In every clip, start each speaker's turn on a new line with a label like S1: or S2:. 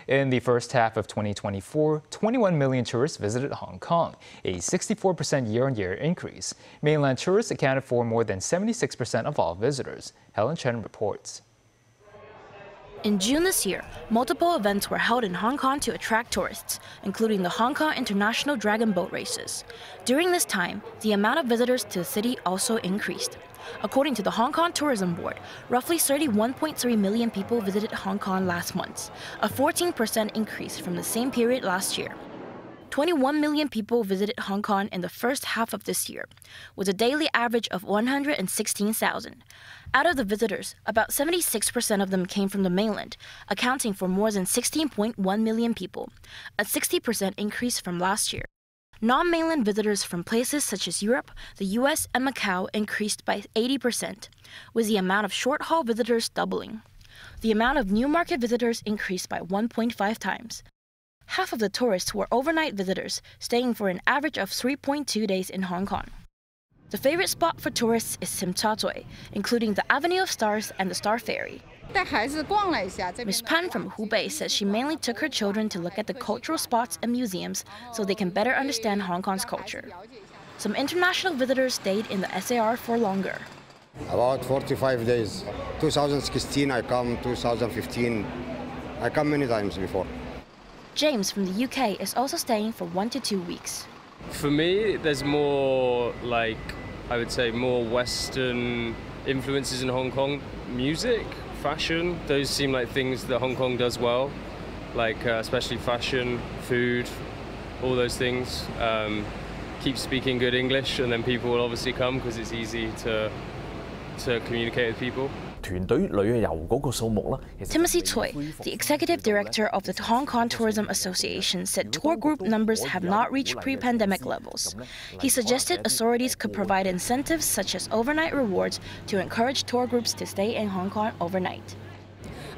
S1: In the first half of 2024, 21 million tourists visited Hong Kong, a 64% year-on-year increase. Mainland tourists accounted for more than 76% of all visitors. Helen Chen reports.
S2: In June this year, multiple events were held in Hong Kong to attract tourists, including the Hong Kong International Dragon Boat Races. During this time, the amount of visitors to the city also increased. According to the Hong Kong Tourism Board, roughly 31.3 million people visited Hong Kong last month, a 14% increase from the same period last year. 21 million people visited Hong Kong in the first half of this year, with a daily average of 116,000. Out of the visitors, about 76% of them came from the mainland, accounting for more than 16.1 million people, a 60% increase from last year. Non-mainland visitors from places such as Europe, the US, and Macau increased by 80%, with the amount of short-haul visitors doubling. The amount of new market visitors increased by 1.5 times. Half of the tourists were overnight visitors, staying for an average of 3.2 days in Hong Kong. The favorite spot for tourists is Tsim Sha Tsui, including the Avenue of Stars and the Star Ferry. Ms. Pan from Hubei says she mainly took her children to look at the cultural spots and museums so they can better understand Hong Kong's culture. Some international visitors stayed in the SAR for longer.
S3: About 45 days. 2016 I come, 2015 I come many times before.
S2: James from the UK is also staying for 1 to 2 weeks.
S4: For me, there's more I would say more Western influences in Hong Kong. Music, fashion, those seem like things that Hong Kong does well, especially fashion, food, all those things. Keep speaking good English and then people will obviously come because it's easy to communicate with people.
S2: Timothy Tsui, the executive director of the Hong Kong Tourism Association, said tour group numbers have not reached pre-pandemic levels. He suggested authorities could provide incentives such as overnight rewards to encourage tour groups to stay in Hong Kong overnight.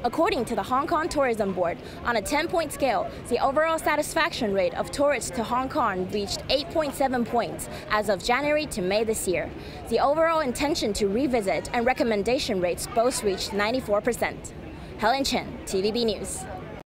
S2: According to the Hong Kong Tourism Board, on a 10-point scale, the overall satisfaction rate of tourists to Hong Kong reached 8.7 points as of January to May this year. The overall intention to revisit and recommendation rates both reached 94%. Helen Chen, TVB News.